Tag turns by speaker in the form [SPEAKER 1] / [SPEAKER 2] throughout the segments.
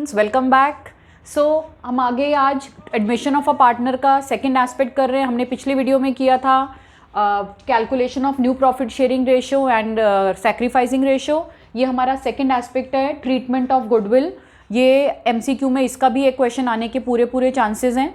[SPEAKER 1] Students, welcome back. सो हम आगे आज एडमिशन ऑफ अ पार्टनर का सेकंड एस्पेक्ट कर रहे हैं। हमने पिछले वीडियो में किया था calculation of new profit sharing ratio and sacrificing ratio. ये हमारा सेकंड एस्पेक्ट है, ट्रीटमेंट ऑफ गुडविल। ये एमसीक्यू में इसका भी एक क्वेश्चन आने के पूरे चांसेस हैं।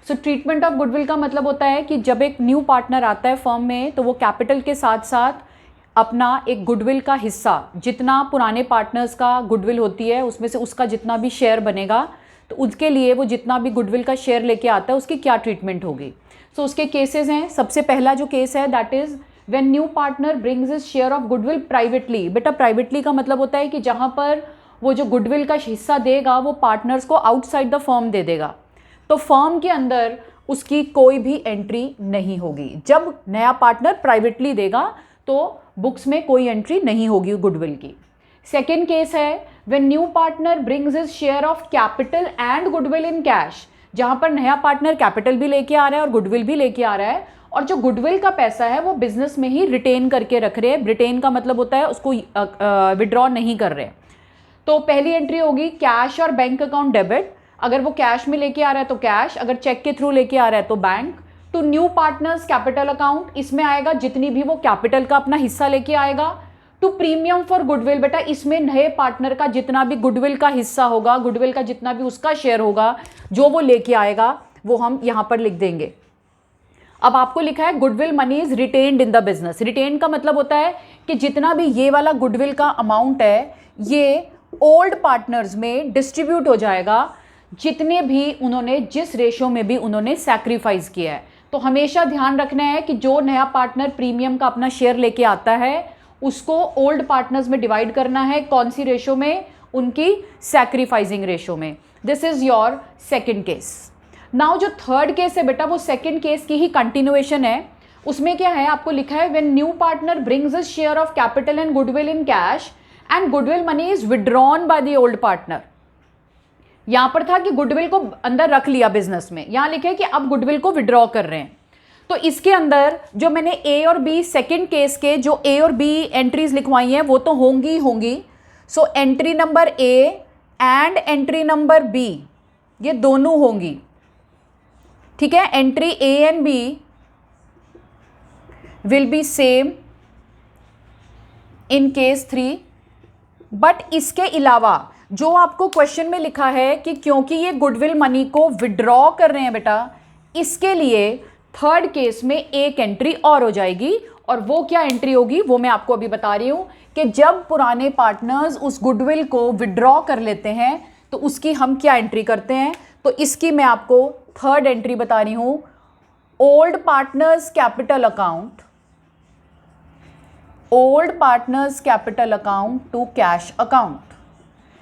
[SPEAKER 1] सो ट्रीटमेंट ऑफ गुडविल का मतलब होता है कि जब एक न्यू पार्टनर आता है फर्म में तो वो कैपिटल के साथ साथ अपना एक गुडविल का हिस्सा, जितना पुराने पार्टनर्स का गुडविल होती है उसमें से उसका जितना भी शेयर बनेगा, तो उसके लिए वो जितना भी गुडविल का शेयर लेके आता है उसकी क्या ट्रीटमेंट होगी। सो उसके केसेस हैं। सबसे पहला जो केस है that is when new partner brings his share of goodwill privately. बेटा प्राइवेटली का मतलब होता है कि जहाँ पर वो जो गुडविल का हिस्सा देगा वो पार्टनर्स को आउटसाइड द फर्म दे देगा, तो फर्म के अंदर उसकी कोई भी एंट्री नहीं होगी। जब नया पार्टनर प्राइवेटली देगा तो बुक्स में कोई एंट्री नहीं होगी गुडविल की। सेकेंड केस है when new partner brings his share of capital and goodwill in cash. जहां पर नया पार्टनर कैपिटल भी लेके आ रहा है और गुडविल भी लेके आ रहा है, और जो गुडविल का पैसा है वो बिजनेस में ही रिटेन करके रख रहे हैं। रिटेन का मतलब होता है उसको विड्रॉ नहीं कर रहे। तो पहली एंट्री होगी कैश और बैंक अकाउंट डेबिट। अगर वो कैश में लेके आ रहा है तो कैश, अगर चेक के थ्रू लेके आ रहा है तो bank. To new partners capital account, इसमें आएगा जितनी भी वो कैपिटल का अपना हिस्सा लेके आएगा। टू प्रीमियम फॉर गुडविल, बेटा इसमें नए पार्टनर का जितना भी गुडविल का हिस्सा होगा, गुडविल का जितना भी उसका शेयर होगा जो वो लेके आएगा वो हम यहां पर लिख देंगे। अब आपको लिखा है goodwill money is retained in the business. Retain का मतलब होता है कि जितना भी ये वाला गुडविल का अमाउंट है ये ओल्ड पार्टनर्स में डिस्ट्रीब्यूट हो जाएगा, जितने भी उन्होंने जिस रेशो में भी उन्होंने सैक्रिफाइस किया है। तो हमेशा ध्यान रखना है कि जो नया पार्टनर प्रीमियम का अपना शेयर लेके आता है उसको ओल्ड पार्टनर्स में डिवाइड करना है। कौन सी रेशो में? उनकी सैक्रिफाइसिंग रेशो में। This is your second case. Now जो थर्ड केस है बेटा वो सेकंड केस की ही कंटिन्यूएशन है। उसमें क्या है, आपको लिखा है when new partner brings his share of capital and goodwill in cash and goodwill money is withdrawn by the old partner. यहां पर था कि गुडविल को अंदर रख लिया बिजनेस में, यहां लिखे है कि अब गुडविल को विड्रॉ कर रहे हैं। तो इसके अंदर जो मैंने ए और बी सेकंड केस के जो ए और बी एंट्रीज लिखवाई हैं वो तो होंगी। So entry number A and entry number B ये दोनों होंगी, ठीक है। Entry A and B will be same in case 3। But इसके अलावा जो आपको क्वेश्चन में लिखा है कि क्योंकि ये गुडविल मनी को विड्रॉ कर रहे हैं बेटा, इसके लिए थर्ड केस में एक एंट्री और हो जाएगी। और वो क्या एंट्री होगी वो मैं आपको अभी बता रही हूं कि जब पुराने पार्टनर्स उस गुडविल को विड्रॉ कर लेते हैं तो उसकी हम क्या एंट्री करते हैं। तो इसकी मैं आपको थर्ड एंट्री बता रही हूं, old partners capital account, old partners capital account to cash account.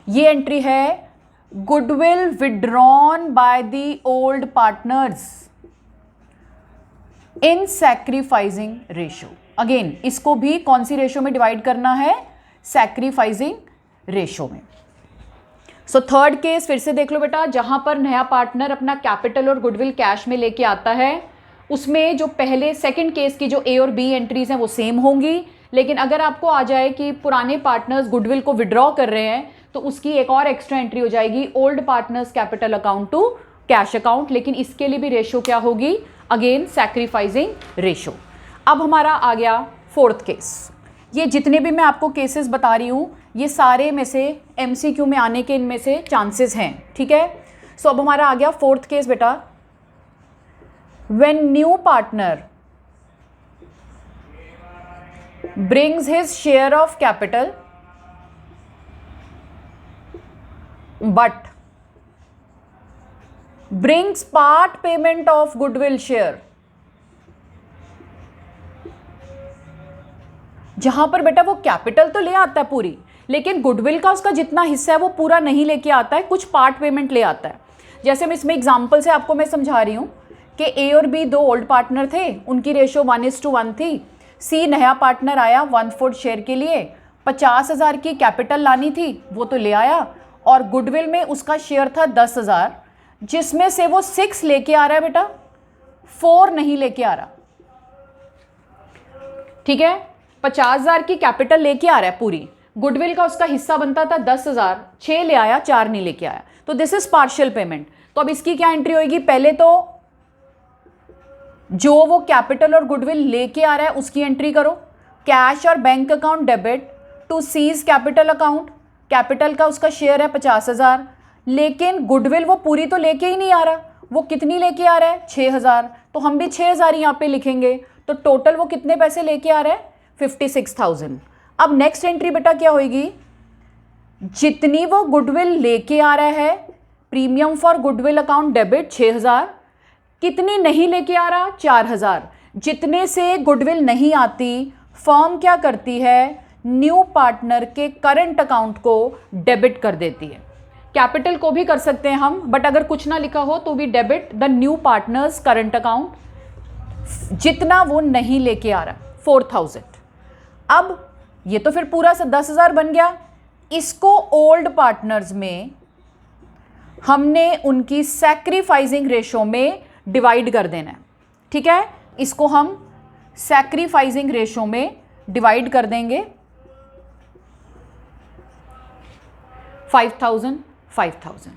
[SPEAKER 1] ये एंट्री है goodwill withdrawn by the old partners in sacrificing ratio. Again इसको भी कौन सी रेशियो में डिवाइड करना है? सैक्रिफाइसिंग रेशियो में। सो थर्ड केस फिर से देख लो बेटा, जहां पर नया पार्टनर अपना कैपिटल और गुडविल कैश में लेके आता है उसमें जो पहले सेकंड केस की जो ए और बी एंट्रीज हैं वो सेम होंगी। लेकिन अगर आपको आ जाए कि पुराने पार्टनर्स गुडविल को विड्रॉ कर रहे हैं तो उसकी एक और एक्स्ट्रा एंट्री हो जाएगी, old partners capital account to cash account. लेकिन इसके लिए भी रेशियो क्या होगी? Again sacrificing ratio. अब हमारा आ गया फोर्थ केस। ये जितने भी मैं आपको केसेस बता रही हूँ ये सारे में से एमसीक्यू में आने के इनमें से चांसेस हैं, ठीक है। सो अब हमारा आ गया फोर्थ केस बेटा, when new partner brings his share of capital but brings part payment of goodwill share। जहां पर बेटा वो कैपिटल तो ले आता है पूरी, लेकिन गुडविल का उसका जितना हिस्सा है वो पूरा नहीं लेके आता है, कुछ पार्ट पेमेंट ले आता है। जैसे मैं इसमें एग्जांपल से आपको मैं समझा रही हूं कि ए और बी दो ओल्ड पार्टनर थे, उनकी रेशियो 1:1 थी। सी नया पार्टनर आया 1/4 शेयर के लिए, 50,000 की कैपिटल लानी थी वो तो ले आया, और गुडविल में उसका शेयर था 10,000, जिसमें से वो 6 लेके आ रहा है बेटा, 4 नहीं लेके आ रहा, ठीक है। 50,000 की कैपिटल लेके आ रहा है पूरी, गुडविल का उसका हिस्सा बनता था 10,000, 6 ले आया, 4 नहीं लेके आया। तो दिस इज पार्शियल पेमेंट। तो अब इसकी क्या एंट्री होगी, पहले तो जो वो कैपिटल और गुडविल लेके आ रहा है उसकी एंट्री करो। कैश और bank account debit to C's capital account, capital का उसका शेयर है 50,000, लेकिन गुडविल वो पूरी तो लेके ही नहीं आ रहा, वो कितनी लेके आ रहा है 6,000, तो हम भी 6,000 यहाँ पे लिखेंगे। तो टोटल वो कितने पैसे लेके आ रहा है 56,000। अब नेक्स्ट एंट्री बेटा क्या होगी, जितनी वो गुडविल लेके आ रहा है, premium for goodwill account debit 6,000, कितनी नहीं लेके आ रहा 4,000। जितने से गुडविल नहीं आती फर्म क्या करती है, न्यू पार्टनर के करंट अकाउंट को डेबिट कर देती है। कैपिटल को भी कर सकते हैं हम, बट अगर कुछ ना लिखा हो तो we debit the new partners current account, जितना वो नहीं लेके आ रहा 4,000। अब ये तो फिर पूरा 10,000 बन गया। इसको ओल्ड पार्टनर्स में हमने उनकी सैक्रिफाइसिंग रेशो में डिवाइड कर देना है, ठीक है। इसको हम सैक्रिफाइसिंग रेशो में डिवाइड कर देंगे 5,000 5,000।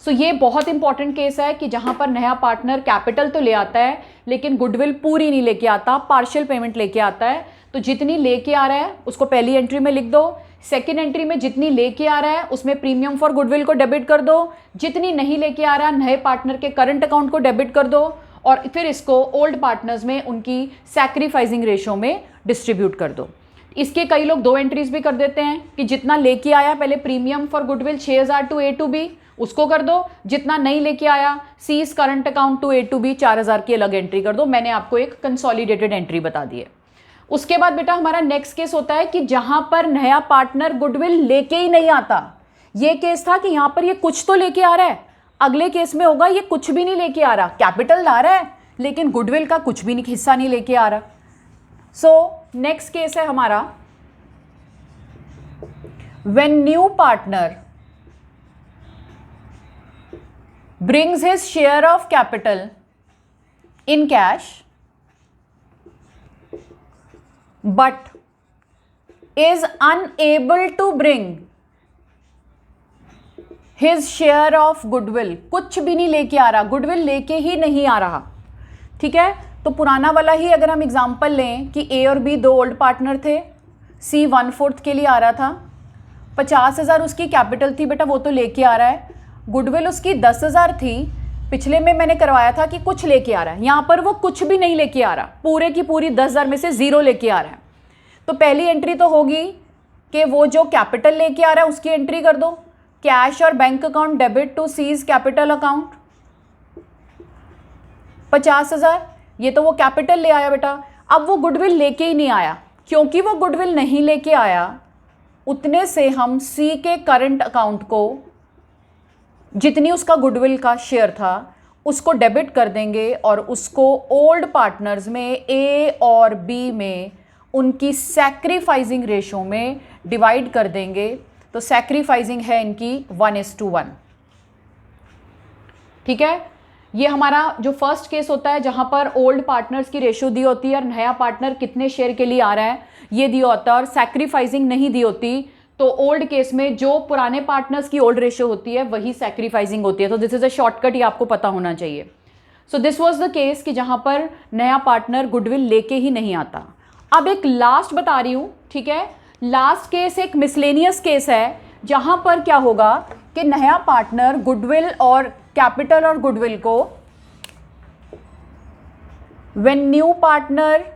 [SPEAKER 1] सो ये बहुत इंपॉर्टेंट केस है कि जहां पर नया पार्टनर कैपिटल तो ले आता है लेकिन गुडविल पूरी नहीं लेके आता, पार्शियल पेमेंट लेके आता है। तो जितनी लेके आ रहा है उसको पहली एंट्री में लिख दो, सेकेंड एंट्री में जितनी लेके आ रहा है उसमें प्रीमियम फॉर गुडविल को डेबिट कर दो, जितनी नहीं लेके आ रहा नए पार्टनर के करंट अकाउंट को डेबिट कर दो, और फिर इसको ओल्ड पार्टनर्स में उनकी सैक्रिफाइसिंग रेशो में डिस्ट्रीब्यूट कर दो। इसके कई लोग 2 एंट्रीज भी कर देते हैं कि जितना लेके आया पहले premium for goodwill 6,000 to A to B उसको कर दो, जितना नहीं लेके आया C's current account to A to B 4,000 की अलग एंट्री कर दो। मैंने आपको एक कंसोलिडेटेड एंट्री बता दी है। उसके बाद बेटा हमारा नेक्स्ट केस होता है कि जहां पर नया पार्टनर गुडविल लेके ही नहीं आता। ये केस था कि यहां पर ये कुछ तो लेके आ रहा है, अगले केस में होगा ये कुछ भी नहीं लेके आ रहा, कैपिटल ला रहा है लेकिन गुडविल का कुछ भी नहीं हिस्सा नहीं लेके आ रहा। सो नेक्स्ट केस है हमारा when new partner brings his share of capital in cash but is unable to bring his share of goodwill, कुछ भी नहीं लेके आ रहा, गुडविल लेके ही नहीं आ रहा, ठीक है। तो पुराना वाला ही अगर हम एग्जांपल लें कि ए और बी 2 ओल्ड पार्टनर थे, सी 1/4 के लिए आ रहा था, 50,000 उसकी कैपिटल थी बेटा, वो तो लेके आ रहा है, गुडविल उसकी 10,000 थी, पिछले में मैंने करवाया था कि कुछ लेके आ रहा है, यहाँ पर वो कुछ भी नहीं लेके आ रहा, पूरे की पूरी 10,000 में से 0 लेके आ रहा है। तो पहली एंट्री तो होगी कि वो जो कैपिटल लेके आ रहा है उसकी एंट्री कर दो, कैश और bank account debit to C's capital account 50,000, ये तो वो कैपिटल ले आया बेटा। अब वो गुडविल लेके ही नहीं आया, क्योंकि वो गुडविल नहीं लेके आया उतने से हम सी के करंट अकाउंट को जितनी उसका गुडविल का शेयर था उसको डेबिट कर देंगे और उसको ओल्ड पार्टनर्स में ए और बी में उनकी सैक्रिफाइसिंग रेशो में डिवाइड कर देंगे। तो सैक्रिफाइसिंग है इनकी 1:1, ठीक है। ये हमारा जो फर्स्ट केस होता है जहां पर ओल्ड पार्टनर्स की रेशो दी होती है और नया पार्टनर कितने शेयर के लिए आ रहा है ये दिया होता है, और सैक्रिफाइसिंग नहीं दी होती तो ओल्ड केस में जो पुराने पार्टनर्स की ओल्ड रेशियो होती है वही सैक्रिफाइसिंग होती है। तो दिस इज अ शॉर्टकट, ये आपको पता होना चाहिए। So this was the case कि जहां पर नया पार्टनर गुडविल लेके ही नहीं आता। अब एक लास्ट बता रही हूं, ठीक है। लास्ट केस एक मिसलेनियस केस है जहां पर क्या होगा कि नया पार्टनर गुडविल और कैपिटल और गुडविल को when new partner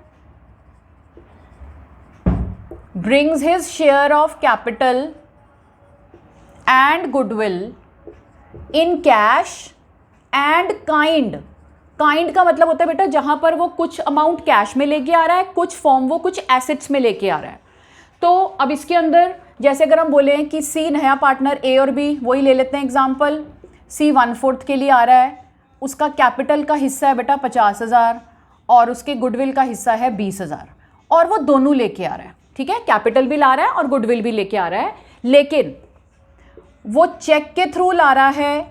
[SPEAKER 1] brings his share of capital and goodwill in cash and kind का मतलब होता है बेटा जहां पर वो कुछ अमाउंट कैश में लेके आ रहा है, कुछ फॉर्म वो कुछ एसेट्स में लेके आ रहा है। तो अब इसके अंदर जैसे अगर हम बोले कि सी नया पार्टनर ए और बी, वही ले लेते हैं एग्जांपल, सी 1/4 के लिए आ रहा है, उसका कैपिटल का हिस्सा है बेटा 50,000 और उसके गुडविल का हिस्सा है 20,000 और वो दोनों लेके आ रहा है, ठीक है। कैपिटल भी ला रहा है और गुडविल भी लेके आ रहा है, लेकिन वो चेक के थ्रू ला रहा है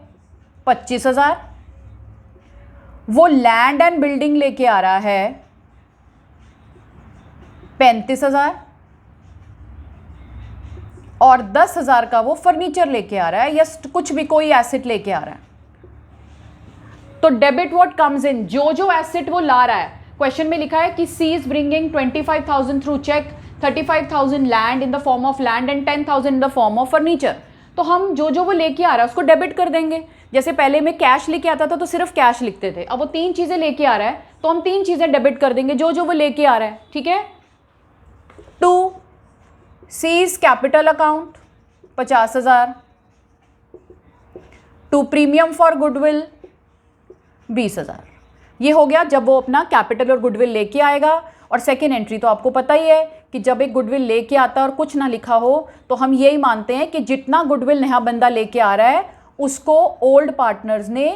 [SPEAKER 1] 25,000, वो लैंड एंड बिल्डिंग लेके आ रहा है 35,000 और 10,000 का वो फर्नीचर लेके आ रहा है या कुछ भी कोई एसेट लेके आ रहा है। तो डेबिट व्हाट कम्स इन, जो जो एसेट वो ला रहा है। क्वेश्चन में लिखा है कि she is bringing 25,000 through cheque, 35,000 land in the form of land and 10,000 in the form of furniture. तो हम जो जो वो लेके आ रहा है उसको डेबिट कर देंगे। जैसे पहले में कैश लेके आता था तो सिर्फ कैश लिखते थे, अब वो 3 चीजें लेके आ रहा है तो हम 3 चीजें डेबिट कर देंगे जो जो वो लेके आ रहा है, ठीक है। 2 seize capital account 50,000, 2 premium for goodwill 20,000। ये हो गया जब वो अपना कैपिटल और गुडविल लेके आएगा। और सेकेंड एंट्री तो आपको पता ही है कि जब एक गुडविल लेके आता है और कुछ ना लिखा हो तो हम यही मानते हैं कि जितना गुडविल नया बंदा लेके आ रहा है उसको ओल्ड पार्टनर्स ने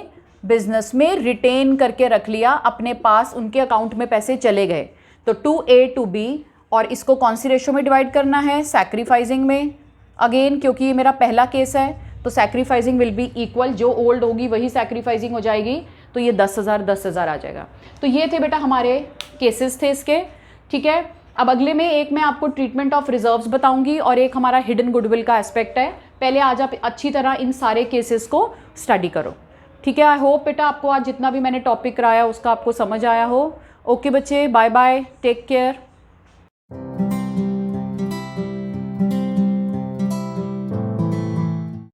[SPEAKER 1] बिजनेस में रिटेन करके रख लिया अपने पास, उनके अकाउंट में पैसे चले गए। तो 2A to B, और इसको कौन सी रेशो में डिवाइड करना है, सैक्रिफाइसिंग में। अगेन क्योंकि ये मेरा पहला केस है तो सैक्रिफाइसिंग विल बी इक्वल, जो ओल्ड होगी वही सैक्रिफाइसिंग हो जाएगी, तो ये 10,000 आ जाएगा। तो ये थे बेटा हमारे केसेस थे इसके, ठीक है। अब अगले में एक मैं आपको ट्रीटमेंट ऑफ रिजर्व्स बताऊंगी और एक हमारा हिडन गुडविल का एस्पेक्ट है। पहले आज आप अच्छी तरह इन सारे केसेस को स्टडी करो, ठीक है। आई होप बेटा आपको आज जितना भी मैंने टॉपिक कराया उसका आपको समझ आया हो। ओके बच्चे, बाय बाय, टेक केयर।